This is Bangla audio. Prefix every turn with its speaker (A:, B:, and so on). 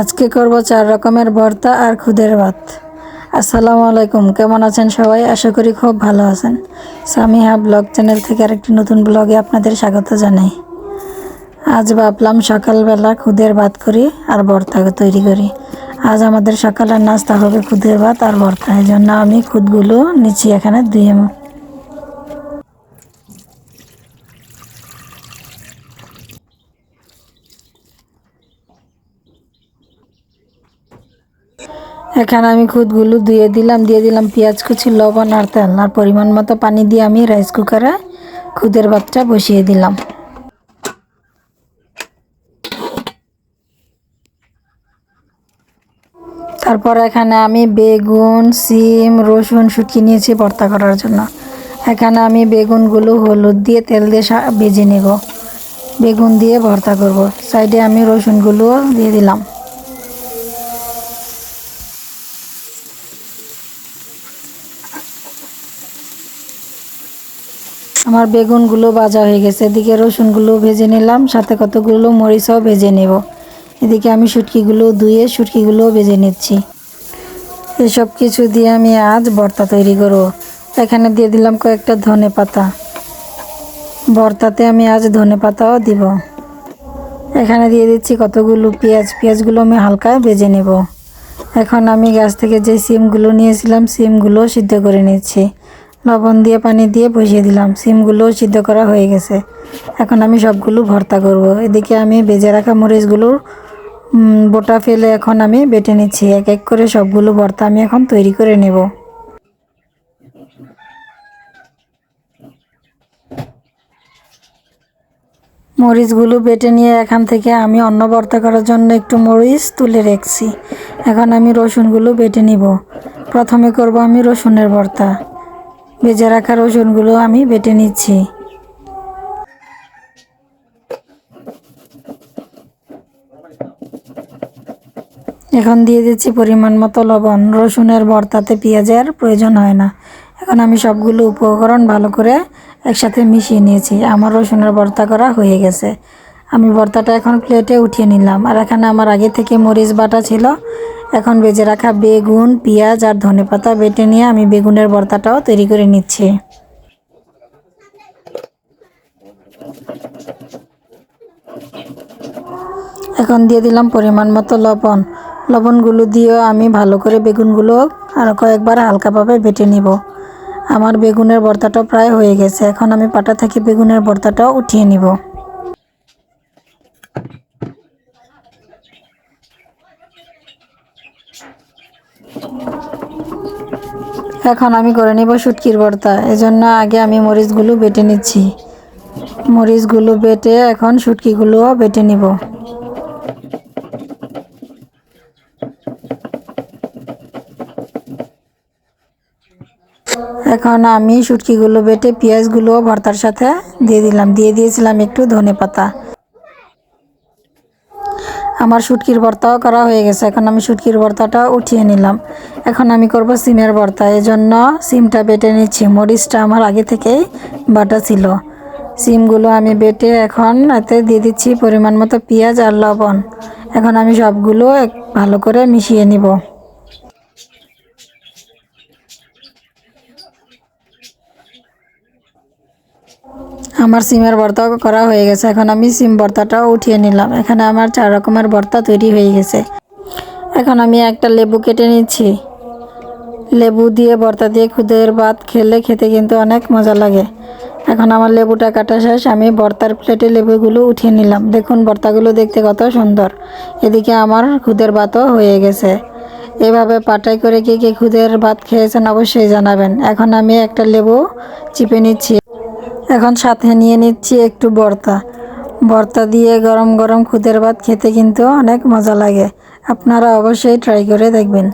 A: আজকে করব 4 রকমের ভর্তা আর খুদের ভাত। আসসালামু আলাইকুম, কেমন আছেন সবাই? আশা করি খুব ভালো আছেন। সামিহা ব্লগ চ্যানেল থেকে আরেকটি নতুন ব্লগে আপনাদের স্বাগত জানাই। আজ ভাবলাম সকালবেলা খুদের ভাত করি আর ভর্তা তৈরি করি। আজ আমাদের সকালের নাস্তা হবে খুদের ভাত আর ভর্তা। এই জন্য আমি খুদগুলো নিচ্ছি এখানে ধুয়ে। এখানে আমি খুদগুলো দিয়ে দিলাম পেঁয়াজ কুচি, লবণ আর তেল আর পরিমাণ মতো পানি দিয়ে আমি রাইস কুকারে খুদের ভাতটা বসিয়ে দিলাম। তারপর এখানে আমি বেগুন, সিম, রসুন, শুটকি নিয়েছি ভর্তা করার জন্য। এখানে আমি বেগুনগুলো হলুদ দিয়ে তেল দিয়ে ভেজে নেব। বেগুন দিয়ে ভর্তা করব। সাইডে আমি রসুনগুলো দিয়ে দিলাম। আমার বেগুনগুলো ভাজা হয়ে গেছে। এদিকে রসুনগুলো ভেজে নিলাম, সাথে কতগুলো মরিচও ভেজে নেব। এদিকে আমি শুটকিগুলো ধুয়ে শুটকিগুলো ভেজে নিচ্ছি। এসব কিছু দিয়ে আমি আজ ভর্তা তৈরি করব। এখানে দিয়ে দিলাম কয়েকটা ধনে পাতা। ভর্তাতে আমি আজ ধনে পাতাও দিব। এখানে দিয়ে দিচ্ছি কতগুলো পেঁয়াজগুলো আমি হালকা ভেজে নেব। এখন আমি গাছ থেকে যে সিমগুলো নিয়েছিলাম সিমগুলো সিদ্ধ করে নিচ্ছি। লবণ দিয়ে পানি দিয়ে বসিয়ে দিলাম। সিমগুলো সিদ্ধ করা হয়ে গেছে। এখন আমি সবগুলো ভর্তা করব। এদিকে আমি ভেজে রাখা মরিচগুলোর বোটা ফেলে এখন আমি বেটে নিচ্ছি। এক এক করে সবগুলো ভর্তা আমি এখন তৈরি করে নেব। মরিচগুলো বেটে নিয়ে এখান থেকে আমি অন্য ভর্তা করার জন্য একটু মরিচ তুলে রেখেছি। এখন আমি রসুনগুলো বেটে নিব। প্রথমে করব আমি রসুনের ভর্তা। ভেজে রাখা রসুনগুলো আমি বেটে নিচ্ছি। এখন দিয়ে দিচ্ছি পরিমাণ মতো লবণ। রসুনের ভর্তাতে পেঁয়াজের প্রয়োজন হয় না। এখন আমি সবগুলো উপকরণ ভালো করে একসাথে মিশিয়ে নিয়েছি। আমার রসুনের ভর্তা করা হয়ে গেছে। আমি ভর্তাটা এখন প্লেটে উঠিয়ে নিলাম। আর এখানে আমার আগে থেকে মরিচ বাটা ছিল। এখন ভেজে রাখা বেগুন, পেঁয়াজ আর ধনেপাতা বেটে নিয়ে আমি বেগুনের ভর্তাটাও তৈরি করে নিচ্ছি। এখন দিয়ে দিলাম পরিমাণ মতো লবণ। লবণগুলো দিয়েও আমি ভালো করে বেগুনগুলো আরও কয়েকবার হালকাভাবে বেটে নিব। আমার বেগুনের ভর্তাটাও প্রায় হয়ে গেছে। এখন আমি পাটা থেকে বেগুনের ভর্তাটাও উঠিয়ে নিব। এখন আমি করে নিব শুটকির ভর্তা। এজন্য আগে আমি মরিচগুলো বেটে নিচ্ছি। মরিচগুলো বেটে এখন শুটকিগুলোও বেটে নিব। এখন আমি শুটকিগুলো বেটে পেঁয়াজগুলো ভর্তার সাথে দিয়ে দিয়েছিলাম একটু ধনেপাতা। আমার শুটকির ভর্তাও করা হয়ে গেছে। এখন আমি শুটকির ভর্তাটা উঠিয়ে নিলাম। এখন আমি করব সিমের ভর্তা। এজন্য সিমটা বেটে নিচ্ছি। মরিচটা আমার আগে থেকেই বাটা ছিল। সিমগুলো আমি বেটে এখন এতে দিয়ে দিচ্ছি পরিমাণ মতো পেঁয়াজ আর লবণ। এখন আমি সবগুলো ভালো করে মিশিয়ে নিব। আমার সিমের ভর্তাও করা হয়ে গেছে। এখন আমি সিম ভর্তাটাও উঠিয়ে নিলাম। এখানে আমার 4 রকমের ভর্তা তৈরি হয়ে গেছে। এখন আমি একটা লেবু কেটে নিচ্ছি। লেবু দিয়ে ভর্তা দিয়ে খুদের ভাত খেতে কিন্তু অনেক মজা লাগে। এখন আমার লেবুটা কাটা শেষ। আমি ভর্তার প্লেটে লেবুগুলো উঠিয়ে নিলাম। দেখুন ভর্তাগুলো দেখতে কত সুন্দর। এদিকে আমার খুদের ভাতও হয়ে গেছে। এভাবে পাটাই করে কে খুদের ভাত খেয়েছেন অবশ্যই জানাবেন। এখন আমি একটা লেবু চিপে নিচ্ছি। এখন সাথে নিয়ে নিচ্ছি একটু ভর্তা। ভর্তা দিয়ে গরম গরম খুদের ভাত খেতে কিন্তু অনেক মজা লাগে। আপনারা অবশ্যই ট্রাই করে দেখবেন।